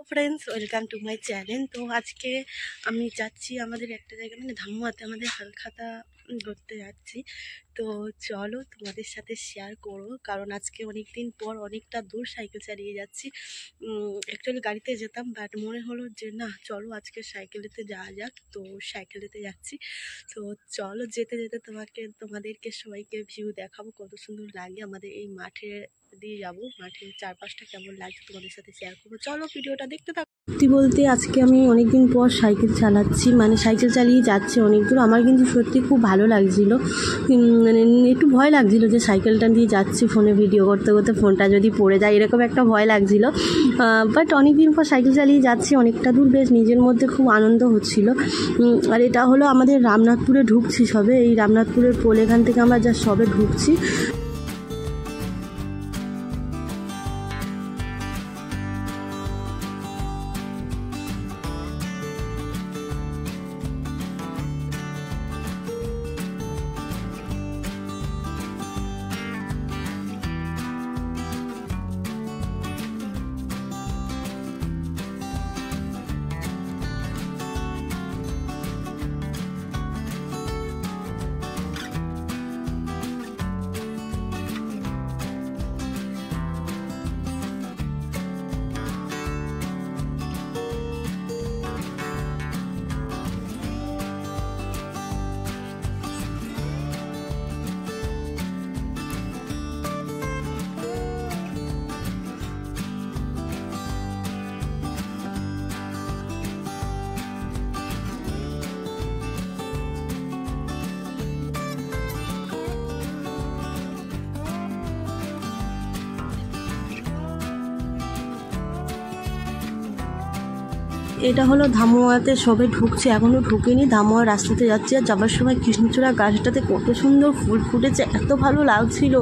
Friends, welcome to my channel. তো আজকে আমি যাচ্ছি আমাদের একটা জায়গা, মানে ধামুয়াতে আমাদের হালখাতা ঘুরতে যাচ্ছি। তো চলো তোমাদের সাথে শেয়ার করবো, কারণ আজকে অনেক দিন পর অনেকটা দূর সাইকেল চালিয়ে যাচ্ছি। অ্যাকচুয়ালি গাড়িতে যেতাম, বাট মনে হলো যে না, চলো আজকে সাইকেলেতে যাওয়া যাক। তো সাইকেলেতে যাচ্ছি। তো চলো যেতে যেতে তোমাদেরকে সবাইকে ভিউ দেখাবো, কত সুন্দর লাগে আমাদের এই মাঠে দিয়ে যাবো। মাঠের চারপাশটা কেমন লাগছে তোমাদের সাথে শেয়ার করবো, চলো ভিডিওটা দেখতে থাকো। সত্যি বলতে আজকে আমি অনেকদিন পর সাইকেল চালাচ্ছি, মানে সাইকেল চালিয়ে যাচ্ছি অনেক দূর। আমার কিন্তু সত্যি খুব ভালো লাগছিল, মানে একটু ভয় লাগছিল যে সাইকেলটা দিয়ে যাচ্ছি, ফোনে ভিডিও করতে করতে ফোনটা যদি পড়ে যায়, এরকম একটা ভয় লাগছিল। বাট অনেকদিন পর সাইকেল চালিয়ে যাচ্ছি অনেকটা দূর, বেশ নিজের মধ্যে খুব আনন্দ হচ্ছিল। আর এটা হলো আমাদের রামনাথপুরে ঢুকছি সবে, এই রামনাথপুরের পোল এখান থেকে আমরা যা সবে ঢুকছি। এটা হলো ধামুয়াতে সবে ঢুকছে, এখনও ঢুকেনি, ধামুয়া রাস্তাতে যাচ্ছে। আর যাবার সময় কৃষ্ণচূড়া গাছটাতে কত সুন্দর ফুল ফুটেছে, এত ভালো লাগছিল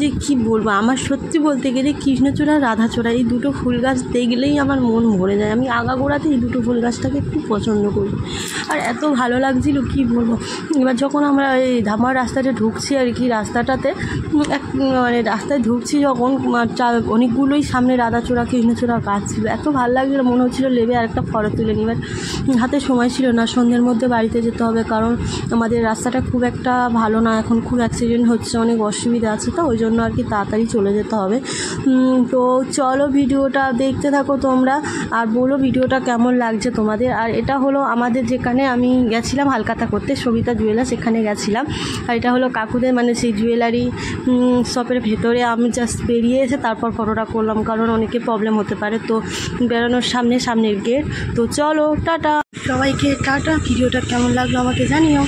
যে কি বলবো। আমার সত্যি বলতে গেলে কৃষ্ণচূড়া রাধাচূড়া এই দুটো ফুল গাছ দেখলেই আমার মন ভরে যায়। আমি আগাগোড়াতে এই দুটো ফুল গাছটাকে খুব পছন্দ করি, আর এত ভালো লাগছিল কি বলবো। এবার যখন আমরা এই ধামুয়ার রাস্তাটা ঢুকছি আর কি, রাস্তাটাতে মানে রাস্তায় ঢুকছি যখন, অনেকগুলোই সামনে রাধাচূড়া কৃষ্ণচূড়া গাছ ছিল, এত ভালো লাগছিলো, মনে হচ্ছিলো লেবে আরেকটা ফটো তুলে নিই। এবার হাতে সময় ছিল না, সন্ধ্যের মধ্যে বাড়িতে যেতে হবে, কারণ আমাদের রাস্তাটা খুব একটা ভালো না, এখন খুব অ্যাক্সিডেন্ট হচ্ছে, অনেক অসুবিধা আছে, তো ওই জন্য আর কি তাড়াতাড়ি চলে যেতে হবে। তো চলো ভিডিওটা দেখতে থাকো তোমরা, আর বলো ভিডিওটা কেমন লাগছে তোমাদের। আর এটা হলো আমাদের যেখানে আমি গেছিলাম হালখাতা করতে, সবিতা জুয়েলার্স, এখানে গেছিলাম। আর এটা হলো কাকুদের, মানে সেই জুয়েলারি শপের ভেতরে আমি জাস্ট বেরিয়ে এসে তারপর ফটোটা করলাম, কারণ অনেকে প্রবলেম হতে পারে। তো বেরোনোর সামনের গেট। তো চলো টাটা সবাইকে, টাটা। ভিডিওটা কেমন লাগলো আমাকে জানিও।